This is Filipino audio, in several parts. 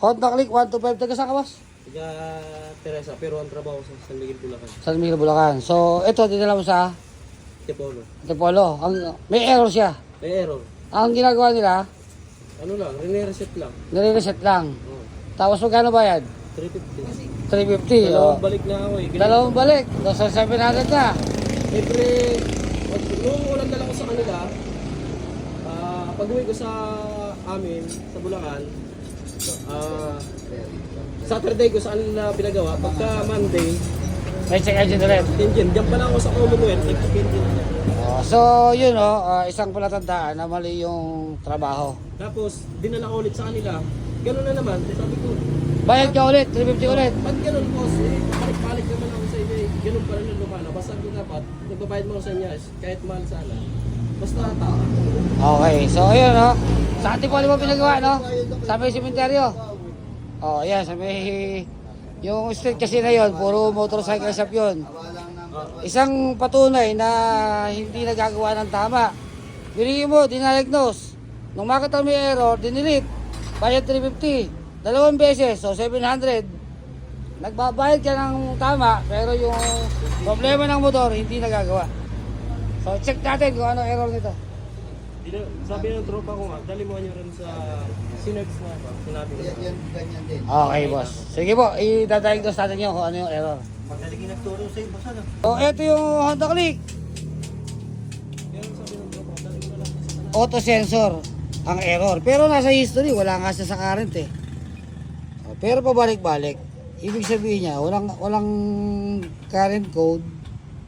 Honda Click 125, taga saan ka, boss? Tiga Teresa, pero ang trabaho sa San Miguel, Bulacan. San Miguel, Bulacan. So, ito, dinala mo sa Tipolo. Antipolo. May error siya. May error. Ang ginagawa nila, Ano lang, rene-reset lang. nire-reset lang. Oh, Tapos magkano bayad? 350. 350. Dalawang balik na ako eh. Dalawang balik. So, 700 na. Every, nung unang dala ko sa kanila, pag uwi ko sa amin, sa Bulacan, Saturday ko saan nila pinagawa, pagka Monday, May check engine ulit. engine, diyan pa lang ako sa Commonwealth, nag-engine na. So, yun isang palatandaan na mali yung trabaho. Tapos, dinala ko ulit sa kanila, gano'n na naman, sabi ko, Bayad ka ulit, 350 ulit. ba't gano'n boss, balik-balik naman ako sa inyo, gano'n pa rin yung lumana, basta ko dapat, nagbabayad mo sa inyo, kahit mahal sana, basta tama. Okay, so yun sa Antipolo mo pinagawa, no? Sa may sementeryo. Yan, sa may... Yung street kasi na yun, puro motorcycle shop yun. Isang patunay na hindi nagagawa ng tama. Bilhin mo, dindiagnose. Nung makita may error, dinilit. Bayad 350. Dalawang beses, so 700. Nagbabayad ka ng tama, pero yung problema ng motor, hindi nagagawa. So check natin kung ano error nito. Sabi ng tropa ko nga, dali mo nyo rin sa Synerx na ba? Sinabi ko. Okay, boss. Sige po, i-diagnose natin yun kung ano yung error. Magaling nagturo sa'yo, boss, ano? So, ito yung Honda Click. Pero sabi ng tropa, dali mo lang sa kanila. Auto sensor ang error. Pero nasa history, wala nga siya sa current eh. Pero pabalik-balik. Ibig sabihin niya, walang current code.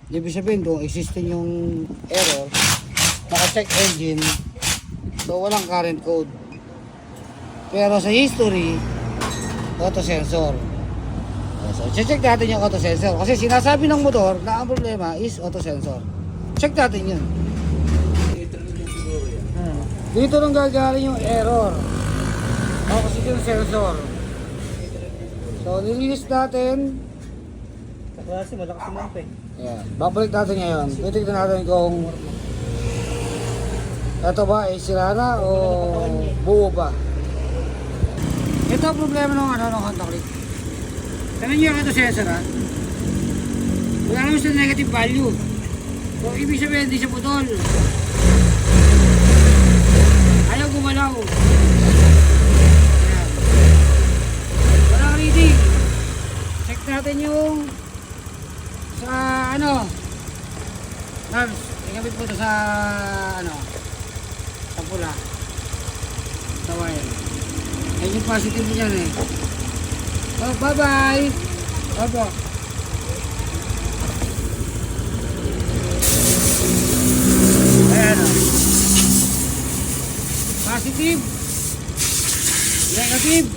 Ibig sabihin kung existing yung error, naka-check engine, so walang current code. Pero sa history, auto sensor. So, check natin yung auto sensor. Kasi sinasabi ng motor na ang problema is auto sensor. Check natin yun. Dito nang gagaling yung error. Oxygen sensor. So, nilinis natin. Kasi malakas yung lamp eh. Yeah. Babalik natin ngayon. Titignan natin kung ito ba ay sira na o buo ba. Ito ang problema ng Honda Click. Tignan nyo yung ito sensor ha. Wala naman siya negative value. So, ibig sabihin hindi siya putol. Ayaw gumalaw. Ayan. Walang reading. Check natin yung sa Nars, ikamit mo ito sa sa pula. Sa wire. Yan yung positive niyan eh. Oh, bye-bye! Opo. Ayan o. Positive. Negative.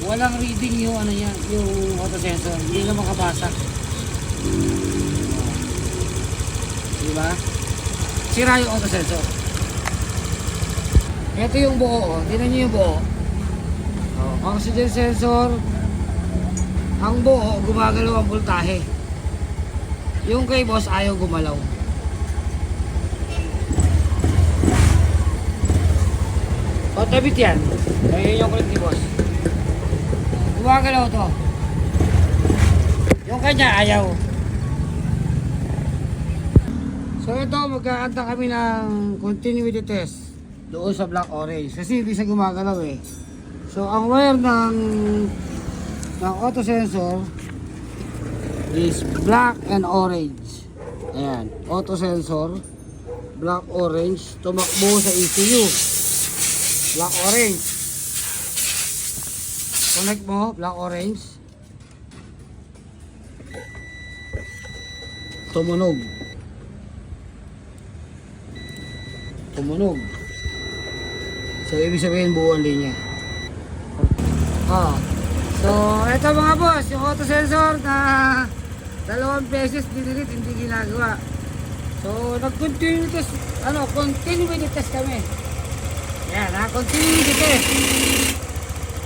Walang reading yung yung auto sensor. Hindi na makabasa. Diba? Sira yung auto sensor. Ito yung buo, tingnan nyo yung buo. Oxygen sensor. Ang buo, gumagalaw ang voltahe. Yung kay boss, ayaw gumalaw. Tabit yan. Ayun yung kulit ni boss. Gumagalaw to. Yung kanya, ayaw. So ito, magkakanta kami ng continuity test doon sa black orange kasi hindi siya gumagalaw eh. So ang wire ng auto sensor is black and orange. Ayan, auto sensor black orange, tumakbo sa ECU black orange. Connect mo black orange, tumunog. So, ibig sabihin buo ang linya. So, eto mga boss, yung auto sensor na 2 beses dinilit, hindi ginagawa. So, nag-continuity test, continuity test kami. Ayan, continuity test.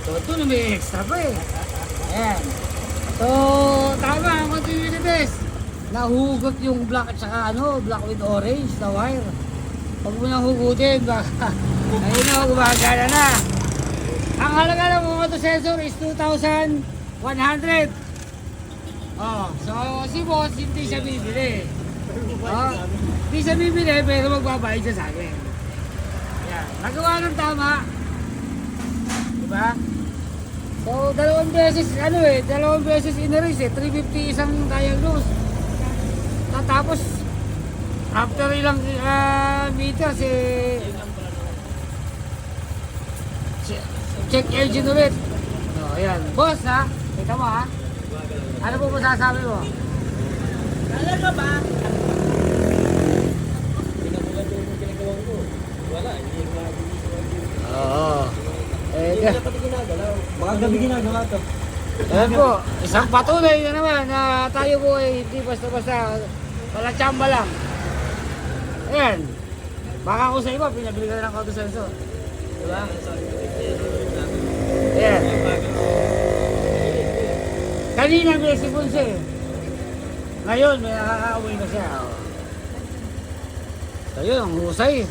So, ito na may extra pa eh. Ayan. So, tama ang continuity test. Nahugot yung black at saka black with orange na wire. Huwag mo nang hugutin, baka Ayun o, gumagana na. Ang halaga ng motor sensor is 2,100. Oh, so si boss hindi siya bibili. Oh, hindi siya bibili pero magbabayad siya sa akin. Yan, nagawa ng tama. Diba? So, dalawang beses in-erase 350 isang diagnose. Tapos, after ilang meters, check engine ulit. O, ayan. Boss, ha? Kita mo, ha? Ano po masasabi mo? Talaga ba? Oo. Pati ginagalaw. Baka gabi ginagawa to. Ayan po, isang patunay na naman na tayo po ay hindi basta-basta wala tsamba lang. Ayan. Baka ako sa iba, pinabili ka na ng auto sensor. Diba? Ayan. Kanina may sipon siya eh. Ngayon may nakaka-uwi na siya. Oh. So yun, ang husay.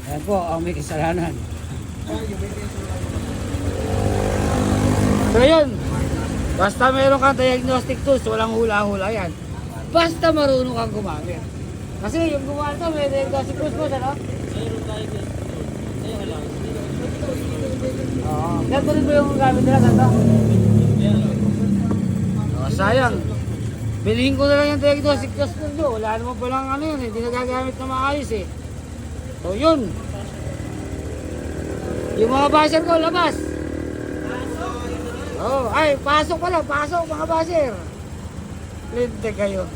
Ayan po, ang may kasalanan. So yun, basta meron kang diagnostic tools, walang hula-hula yan. Basta marunong kang gumamit. Kasi yung gumawa ito, may diagnostic tools po, ano? Oo, ganito rin ba yung gamit nila, ganito? Oh, sayang. Bilhin ko na lang yung diagnostic tools nyo. Wala naman palang ano yun, hindi nagagamit na maayos eh. So yun. Yung mga basher ko, labas. Oh, ay, pasok pala, pasok mga basher. Linte kayo.